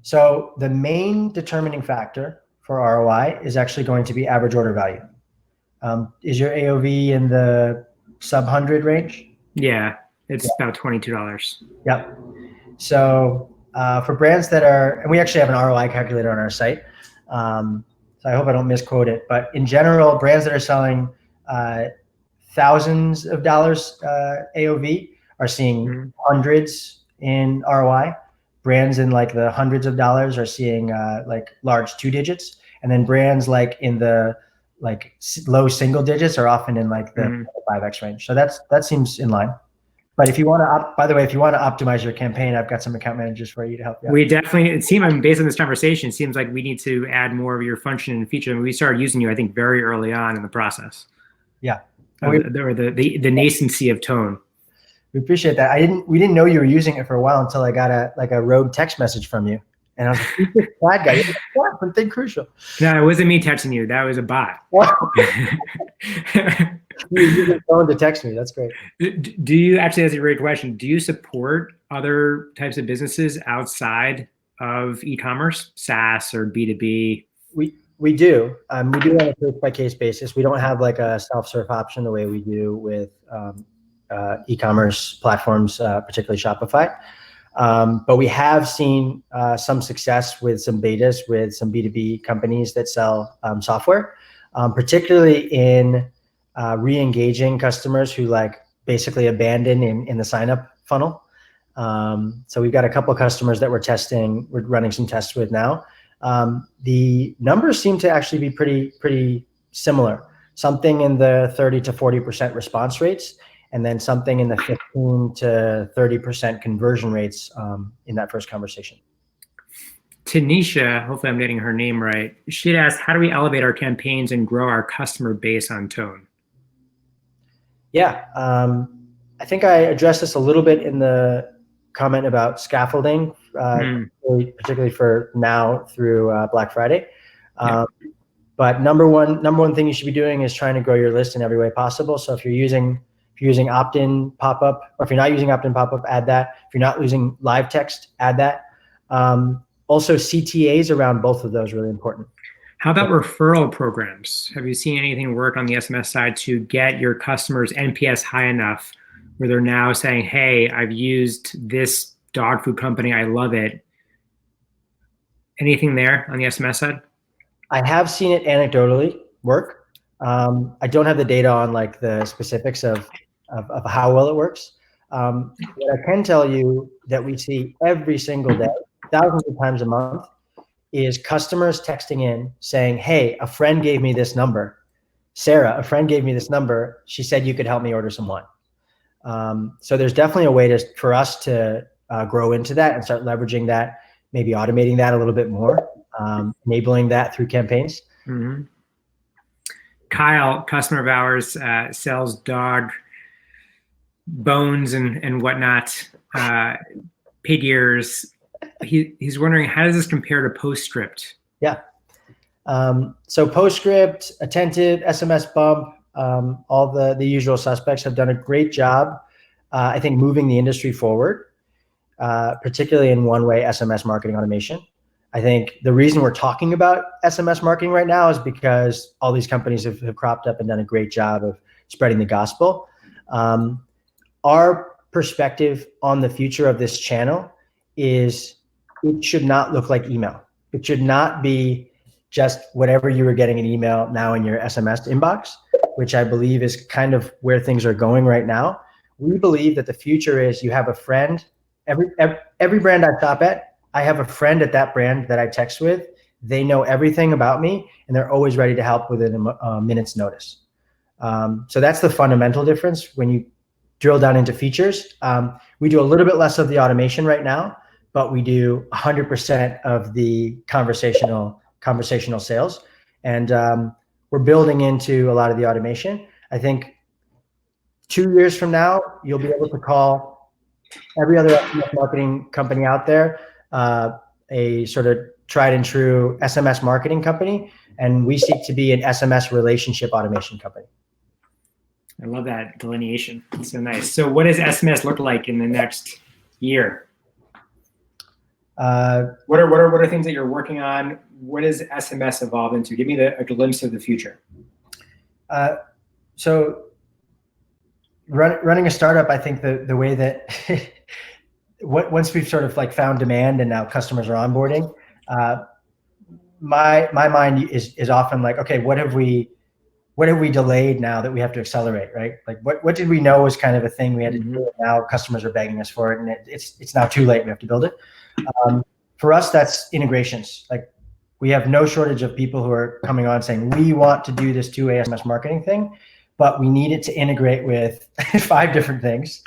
So the main determining factor for ROI is actually going to be average order value. Is your AOV in the sub 100 range? Yeah, it's about $22. Yep. So for brands that are, and we actually have an ROI calculator on our site. So I hope I don't misquote it, but in general, brands that are selling thousands of dollars AOV are seeing hundreds in ROI. Brands in like the hundreds of dollars are seeing like large 2 digits, and then brands like in the like low single digits are often in like the 5x range. So that seems in line. But if you want to, by the way, if you want to optimize your campaign, I've got some account managers for you to help you out. We definitely, I mean, based on this conversation, it seems like we need to add more of your function and feature. And we started using you, I think, very early on in the process. Yeah. The nascency of Tone. We appreciate that. We didn't know you were using it for a while until I got a rogue text message from you. And I was like, who's this bad guy? What? From Think Crucial. No, it wasn't me texting you. That was a bot. You used your phone to text me. That's great. Do you actually, that's a great question. Do you support other types of businesses outside of e-commerce, SaaS or B2B? We do. We do on a case-by-case basis. We don't have like a self-serve option the way we do with e-commerce platforms, particularly Shopify. But we have seen some success with some betas with some B2B companies that sell software, particularly in re-engaging customers who like basically abandon in the sign-up funnel. So we've got a couple of customers that we're running some tests with now. The numbers seem to actually be pretty similar, something in the 30 to 40% response rates, and then something in the 15 to 30% conversion rates in that first conversation. Tanisha, hopefully I'm getting her name right, she'd asked, how do we elevate our campaigns and grow our customer base on Tone? Yeah, I think I addressed this a little bit in the comment about scaffolding, particularly for now through Black Friday. But number one thing you should be doing is trying to grow your list in every way possible. So if you're using opt-in pop-up, or if you're not using opt-in pop-up, add that. If you're not using live text, add that. Also, CTAs around both of those are really important. How about referral programs? Have you seen anything work on the SMS side to get your customers NPS high enough where they're now saying, hey, I've used this dog food company, I love it. Anything there on the SMS side? I have seen it anecdotally work. I don't have the data on like the specifics of how well it works. What I can tell you that we see every single day, thousands of times a month, is customers texting in saying, hey, a friend gave me this number. Sarah, a friend gave me this number. She said you could help me order some wine. So there's definitely a way for us to grow into that and start leveraging that, maybe automating that a little bit more, enabling that through campaigns. Mm-hmm. Kyle, customer of ours, sells dog bones and whatnot, pig ears. He's wondering, how does this compare to Postscript? Yeah. So Postscript, Attentive, SMS Bump, all the usual suspects have done a great job, I think, moving the industry forward, particularly in one-way SMS marketing automation. I think the reason we're talking about SMS marketing right now is because all these companies have cropped up and done a great job of spreading the gospel. Our perspective on the future of this channel is it should not look like email. It should not be just whatever you were getting an email now in your SMS inbox, which I believe is kind of where things are going right now. We believe that the future is you have a friend. Every brand I shop at, I have a friend at that brand that I text with. They know everything about me, and they're always ready to help within a minute's notice. So that's the fundamental difference when you drill down into features. We do a little bit less of the automation right now, but we do 100% of the conversational sales. And we're building into a lot of the automation. I think 2 years from now, you'll be able to call every other SMS marketing company out there a sort of tried and true SMS marketing company. And we seek to be an SMS relationship automation company. I love that delineation. It's so nice. So what does SMS look like in the next year? What are things that you're working on? What does SMS evolve into? Give me a glimpse of the future. So running a startup, I think the way that once we've sort of like found demand and now customers are onboarding, my mind is often like, okay, what have we what have we delayed now that we have to accelerate, right? Like what did we know was kind of a thing we had to do, and now customers are begging us for it, and it's now too late. We have to build it. For us, that's integrations. Like, we have no shortage of people who are coming on saying, we want to do this two-way SMS marketing thing, but we need it to integrate with 5 different things,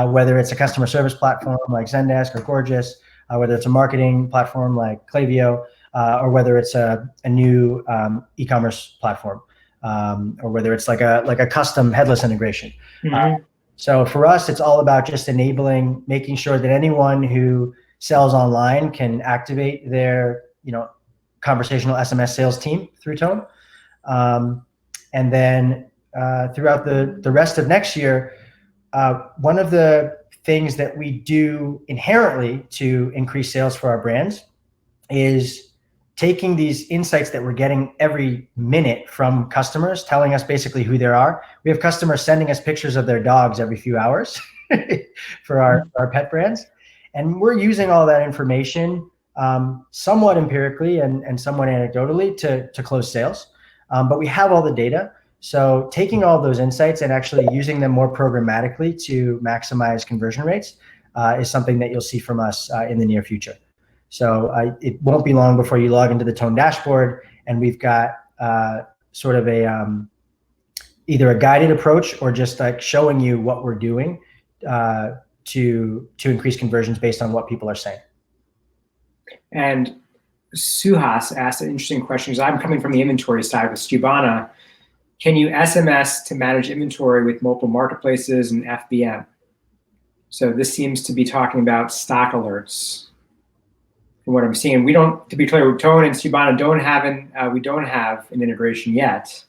whether it's a customer service platform like Zendesk or Gorgeous, whether it's a marketing platform like Klaviyo, or whether it's a new e-commerce platform, or whether it's like a custom headless integration. So for us, it's all about just enabling, making sure that anyone who sells online can activate their, conversational SMS sales team through Tone. And then throughout the rest of next year, one of the things that we do inherently to increase sales for our brands is taking these insights that we're getting every minute from customers, telling us basically who they are. We have customers sending us pictures of their dogs every few hours for our pet brands. And we're using all that information somewhat empirically and somewhat anecdotally to close sales. But we have all the data. So taking all those insights and actually using them more programmatically to maximize conversion rates is something that you'll see from us in the near future. So it won't be long before you log into the Tone dashboard, and we've got sort of a either a guided approach or just like showing you what we're doing to increase conversions based on what people are saying. And Suhas asked an interesting question, because I'm coming from the inventory side with Skubana. Can you SMS to manage inventory with multiple marketplaces and FBM? So this seems to be talking about stock alerts. From what I'm seeing, we don't, to be clear, Tone and Skubana don't have an integration yet,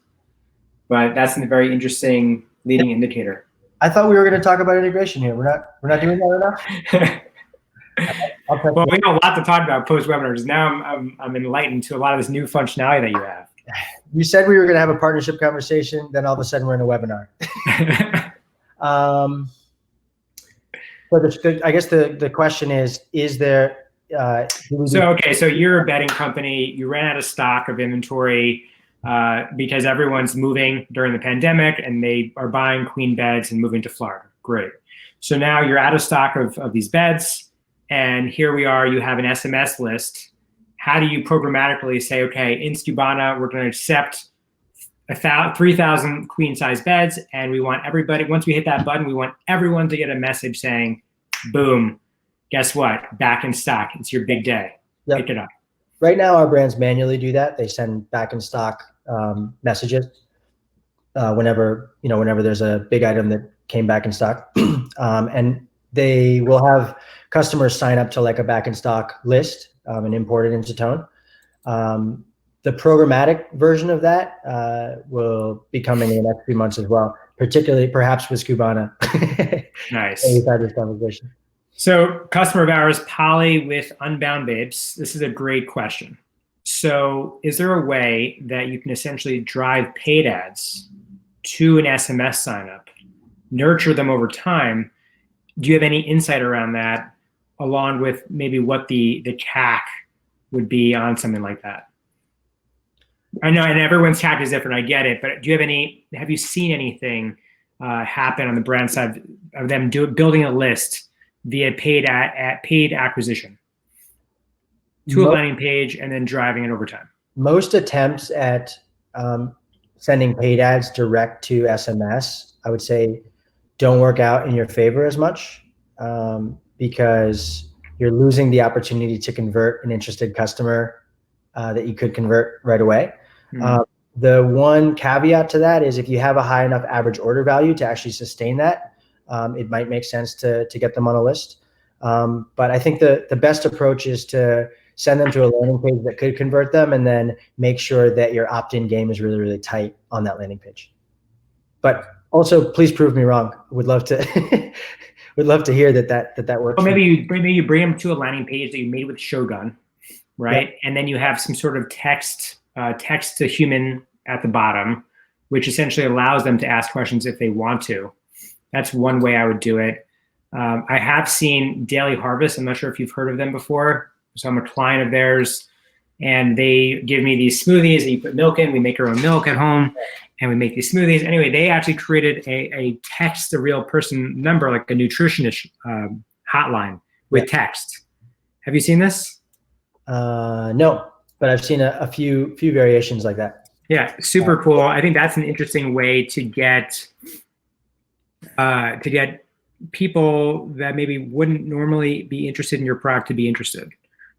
but that's a very interesting leading indicator. I thought we were going to talk about integration here. We're not doing that enough. Well, we have a lot to talk about post webinars. Now I'm enlightened to a lot of this new functionality that you have. You said we were going to have a partnership conversation, then all of a sudden we're in a webinar. But I guess the question is there? So you're a bedding company. You ran out of stock of inventory because everyone's moving during the pandemic, and they are buying queen beds and moving to Florida. Great. So now you're out of stock of these beds, and here we are. You have an SMS list. How do you programmatically say, okay, in Skubana, we're going to accept 3,000 queen size beds, and we want everybody, once we hit that button, we want everyone to get a message saying, boom, guess what? Back in stock. It's your big day. Yep. Pick it up. Right now, our brands manually do that. They send back in stock messages whenever there's a big item that came back in stock, and they will have customers sign up to like a back in stock list and import it into Tone. The programmatic version of that will be coming in the next few months as well, particularly perhaps with Skubana. Nice. We've had this conversation. So customer of ours, Polly with Unbound Babes, this is a great question. So is there a way that you can essentially drive paid ads to an SMS signup, nurture them over time? Do you have any insight around that, along with maybe what the CAC would be on something like that? I know, and everyone's CAC is different, I get it, but have you seen anything happen on the brand side of them building a list via paid acquisition to a landing page and then driving it over time? Most attempts at sending paid ads direct to SMS, I would say, don't work out in your favor as much because you're losing the opportunity to convert an interested customer that you could convert right away. The one caveat to that is if you have a high enough average order value to actually sustain that, it might make sense to get them on a list. But I think the best approach is to send them to a landing page that could convert them, and then make sure that your opt-in game is really, really tight on that landing page. But also, please prove me wrong. Would love to hear that works. Well, maybe you bring them to a landing page that you made with Shogun, right? Yeah. And then you have some sort of text to human at the bottom, which essentially allows them to ask questions if they want to. That's one way I would do it. I have seen Daily Harvest. I'm not sure if you've heard of them before. So I'm a client of theirs. and they give me these smoothies that you put milk in. We make our own milk at home, and we make these smoothies. Anyway, they actually created a text the real person number, like a nutritionist hotline with text. Have you seen this? No, but I've seen a few variations like that. Yeah, super cool. I think that's an interesting way to get people that maybe wouldn't normally be interested in your product to be interested,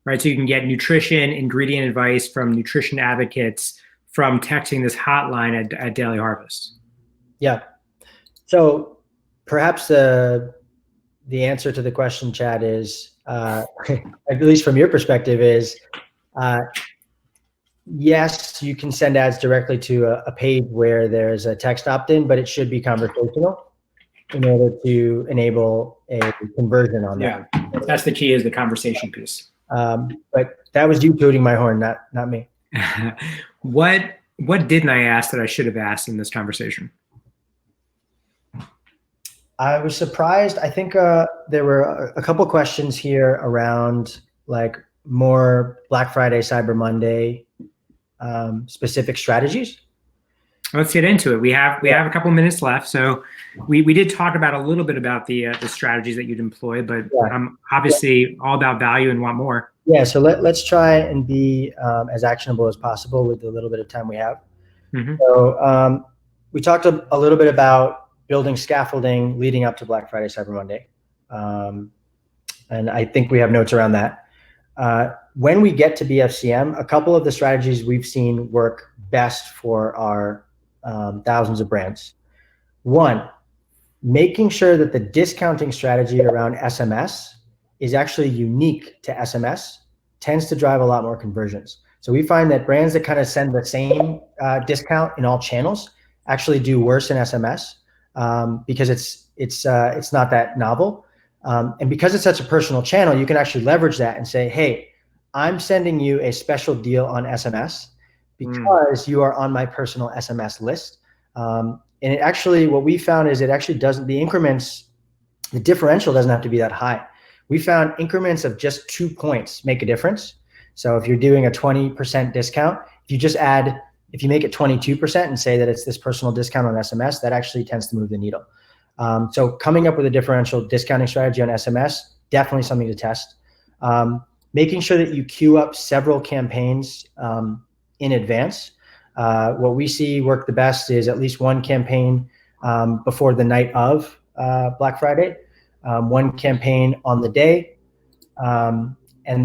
right? So you can get nutrition, ingredient advice from nutrition advocates from texting this hotline at Daily Harvest. Yeah. So perhaps the answer to the question, Chad, is, at least from your perspective, is yes, you can send ads directly to a page where there's a text opt-in, but it should be conversational in order to enable a conversion on that. Yeah, that's the key, is the conversation piece. But that was you tooting my horn, not me. What didn't I ask that I should have asked in this conversation? I was surprised. I think there were a couple questions here around like more Black Friday, Cyber Monday specific strategies. Let's get into it. We have a couple minutes left, so we did talk about a little bit about the strategies that you'd employ, but I'm obviously all about value and want more. Yeah, so let's try and be as actionable as possible with the little bit of time we have. Mm-hmm. So we talked a little bit about building scaffolding leading up to Black Friday, Cyber Monday, and I think we have notes around that. When we get to BFCM, a couple of the strategies we've seen work best for our thousands of brands. One, making sure that the discounting strategy around SMS is actually unique to SMS tends to drive a lot more conversions. So we find that brands that kind of send the same discount in all channels actually do worse in SMS because it's not that novel. And because it's such a personal channel, you can actually leverage that and say, hey, I'm sending you a special deal on SMS because you are on my personal SMS list. And it actually, what we found is it actually doesn't, the increments, the differential doesn't have to be that high. We found increments of just 2 points make a difference. So if you're doing a 20% discount, if you make it 22% and say that it's this personal discount on SMS, that actually tends to move the needle. So coming up with a differential discounting strategy on SMS, definitely something to test. Making sure that you queue up several campaigns in advance. What we see work the best is at least one campaign before the night of Black Friday, one campaign on the day, and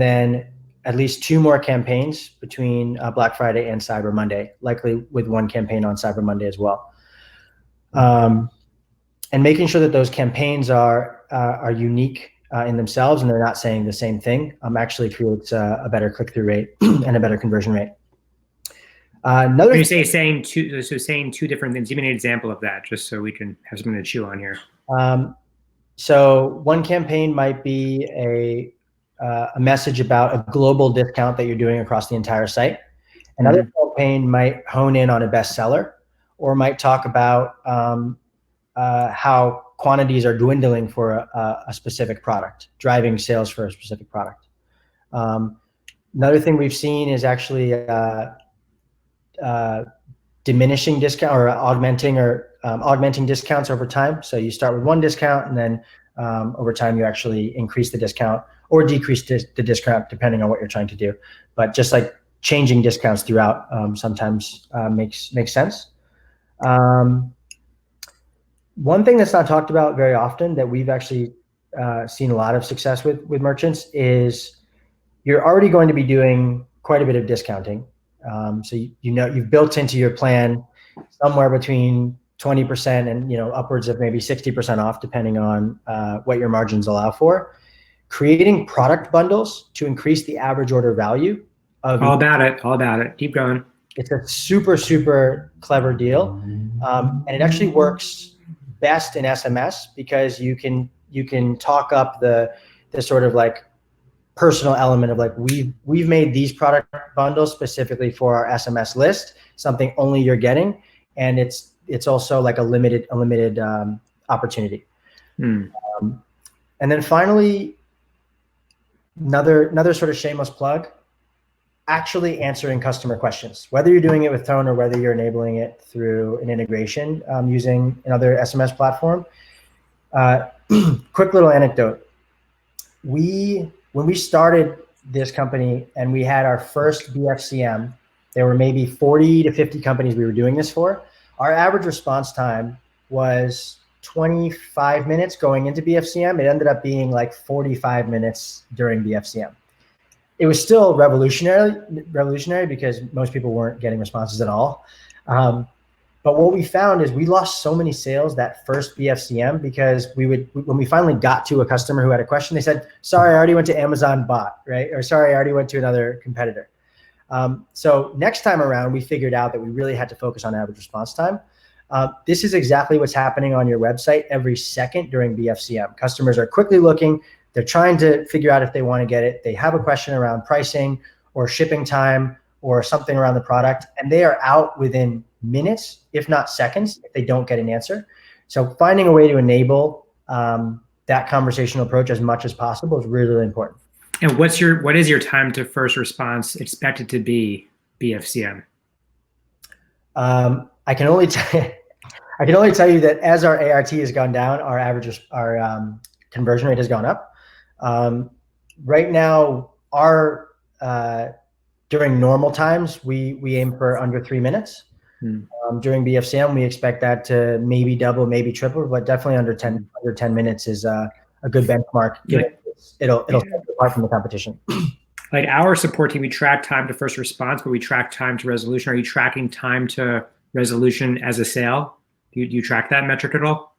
then at least 2 more campaigns between Black Friday and Cyber Monday, likely with one campaign on Cyber Monday as well. And making sure that those campaigns are unique in themselves and they're not saying the same thing actually creates a better click-through rate and a better conversion rate. When you say saying two different things, give me an example of that, just so we can have something to chew on here. So one campaign might be a message about a global discount that you're doing across the entire site. Another campaign might hone in on a bestseller, or might talk about how quantities are dwindling for a specific product, driving sales for a specific product. Another thing we've seen is actually diminishing discount or augmenting discounts over time. So you start with one discount and then over time you actually increase the discount or decrease the discount depending on what you're trying to do. But just like changing discounts throughout sometimes makes sense. One thing that's not talked about very often that we've actually seen a lot of success with merchants is you're already going to be doing quite a bit of discounting. So you've built into your plan somewhere between 20% and upwards of maybe 60% off, depending on what your margins allow for. Creating product bundles to increase the average order value. All about it. Keep going. It's a super, super clever deal, and it actually works best in SMS because you can talk up the sort of like personal element of like we've made these product bundles specifically for our SMS list, something only you're getting, and it's also like a limited opportunity. And then finally, another sort of shameless plug. actually answering customer questions, whether you're doing it with Tone or whether you're enabling it through an integration using another SMS platform. Quick little anecdote. When we started this company and we had our first BFCM, there were maybe 40 to 50 companies we were doing this for. Our average response time was 25 minutes going into BFCM. It ended up being like 45 minutes during BFCM. It was still revolutionary because most people weren't getting responses at all. But what we found is we lost so many sales that first BFCM because when we finally got to a customer who had a question, they said, sorry, I already went to Amazon bot, right? Or sorry, I already went to another competitor. So next time around, we figured out that we really had to focus on average response time. This is exactly what's happening on your website every second during BFCM. Customers are quickly looking. They're trying to figure out if they want to get it. They have a question around pricing or shipping time or something around the product, and they are out within minutes, if not seconds, if they don't get an answer. So finding a way to enable that conversational approach as much as possible is really, really important. And what is your time to first response expected to be BFCM? I can only tell you that as our ART has gone down, our conversion rate has gone up. Right now, during normal times, we aim for under 3 minutes. During BFCM, we expect that to maybe double, maybe triple, but definitely under 10 minutes is a good benchmark. It'll set you apart from the competition. Like our support team, we track time to first response, but we track time to resolution. Are you tracking time to resolution as a sale? Do you track that metric at all?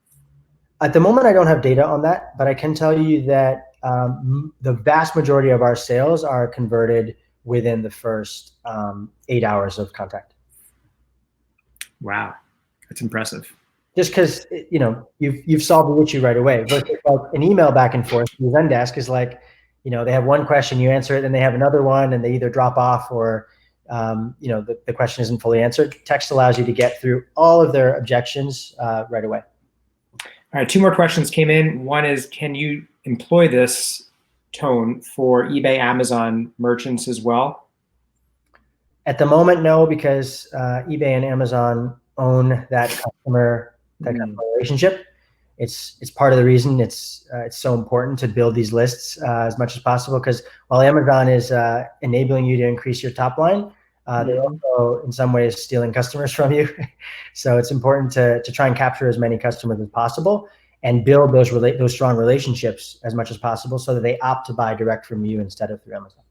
At the moment, I don't have data on that, but I can tell you that the vast majority of our sales are converted within the first 8 hours of contact. Wow, that's impressive. Just because you've solved the issue right away. Versus like an email back and forth, the Zendesk is like, they have one question, you answer it, and they have another one, and they either drop off or the question isn't fully answered. Text allows you to get through all of their objections right away. All right, 2 more questions came in. One is, can you employ this tone for eBay, Amazon merchants as well? At the moment, no, because eBay and Amazon own that customer relationship. It's part of the reason it's so important to build these lists as much as possible, because while Amazon is enabling you to increase your top line, they're also in some ways stealing customers from you. So it's important to try and capture as many customers as possible and build those strong relationships as much as possible so that they opt to buy direct from you instead of through Amazon.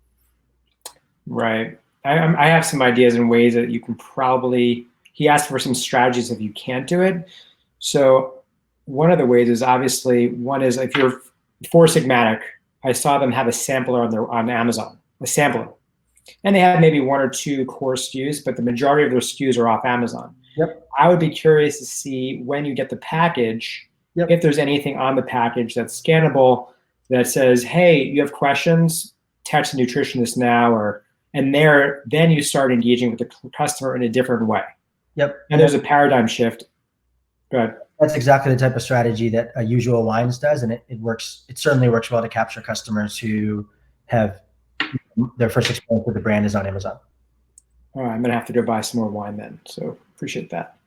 Right. I have some ideas and ways that you can probably, he asked for some strategies if you can't do it. So one of the ways is obviously, one is if you're for Sigmatic, I saw them have a sampler on Amazon, a sampler. And they have maybe 1 or 2 core SKUs, but the majority of their SKUs are off Amazon. Yep. I would be curious to see when you get the package, if there's anything on the package that's scannable that says, hey, you have questions, text a nutritionist now, and then you start engaging with the customer in a different way. Yep. And there's a paradigm shift. Go ahead. That's exactly the type of strategy that Usual Wines does, and it works. It certainly works well to capture customers who have their first experience with the brand is on Amazon. All right, I'm gonna have to go buy some more wine then. So appreciate that.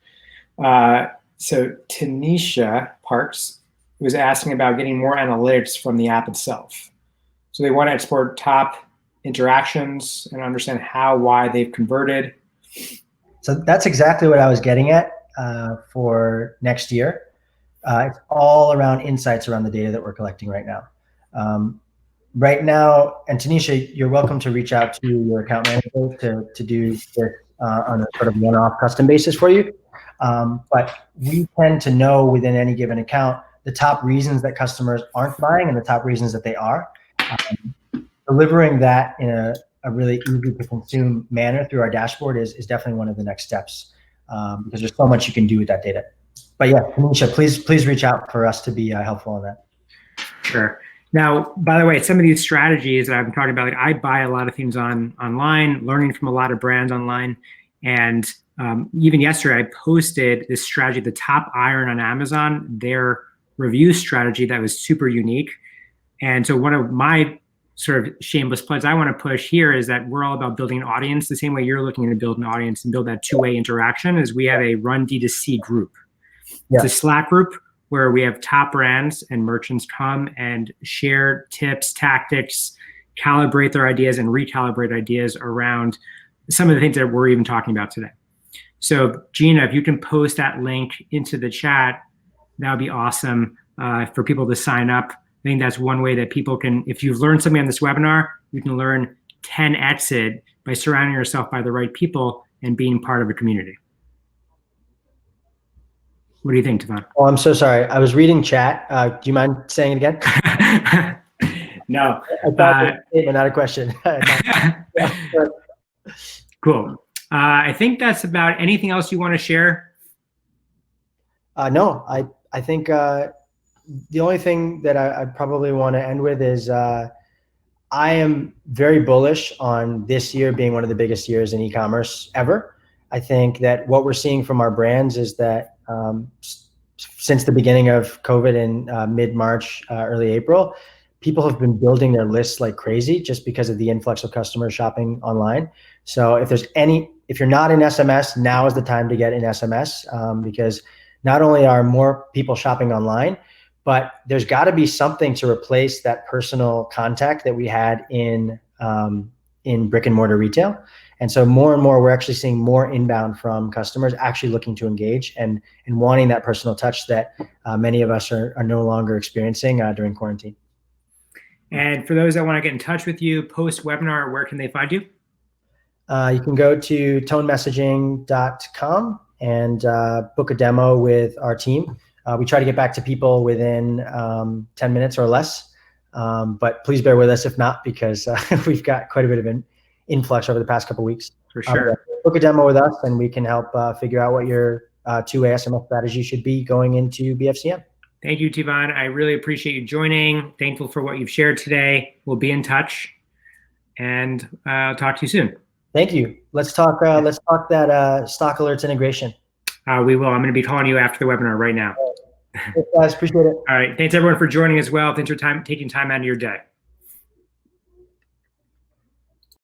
So Tanisha Parks was asking about getting more analytics from the app itself. So they want to export top interactions and understand why they've converted. So that's exactly what I was getting at for next year. It's all around insights around the data that we're collecting right now. Right now, and Tanisha, you're welcome to reach out to your account manager to do this on a sort of one-off custom basis for you. But we tend to know within any given account the top reasons that customers aren't buying and the top reasons that they are. Delivering that in a really easy to consume manner through our dashboard is definitely one of the next steps because there's so much you can do with that data. But yeah, Tanisha, please reach out for us to be helpful on that. Sure. Now, by the way, some of these strategies that I've been talking about, like I buy a lot of things online, learning from a lot of brands online. And even yesterday, I posted this strategy, the Top Iron on Amazon, their review strategy that was super unique. And so one of my sort of shameless plugs I want to push here is that we're all about building an audience the same way you're looking to build an audience and build that two-way interaction. Is we have a Run D2C group. Yeah. It's a Slack group where we have top brands and merchants come and share tips, tactics, calibrate their ideas and recalibrate ideas around some of the things that we're even talking about today. So Gina, if you can post that link into the chat, that would be awesome for people to sign up. I think that's one way that people can, if you've learned something on this webinar, you can learn 10x it by surrounding yourself by the right people and being part of a community. What do you think, Tavon? Oh, I'm so sorry. I was reading chat. Do you mind saying it again? No. I thought it was a statement, not a question. Cool. I think that's about anything else you want to share? No, I think the only thing that I probably want to end with is I am very bullish on this year being one of the biggest years in e-commerce ever. I think that what we're seeing from our brands is that since the beginning of COVID in mid-March, early April, people have been building their lists like crazy just because of the influx of customers shopping online. So if you're not in SMS, now is the time to get in SMS because not only are more people shopping online, but there's got to be something to replace that personal contact that we had in brick and mortar retail. And so more and more, we're actually seeing more inbound from customers actually looking to engage and wanting that personal touch that many of us are no longer experiencing during quarantine. And for those that want to get in touch with you post-webinar, where can they find you? You can go to tonemessaging.com and book a demo with our team. We try to get back to people within 10 minutes or less, but please bear with us if not, because we've got quite a bit of an influx over the past couple of weeks. For sure. Book a demo with us and we can help figure out what your two-way SMS strategy should be going into BFCM. Thank you, Tavon. I really appreciate you joining. Thankful for what you've shared today. We'll be in touch and I'll talk to you soon. Thank you. Let's talk that stock alerts integration. We will. I'm going to be calling you after the webinar right now. Thanks, guys. Appreciate it. All right. Thanks everyone for joining as well. Thanks for taking time out of your day.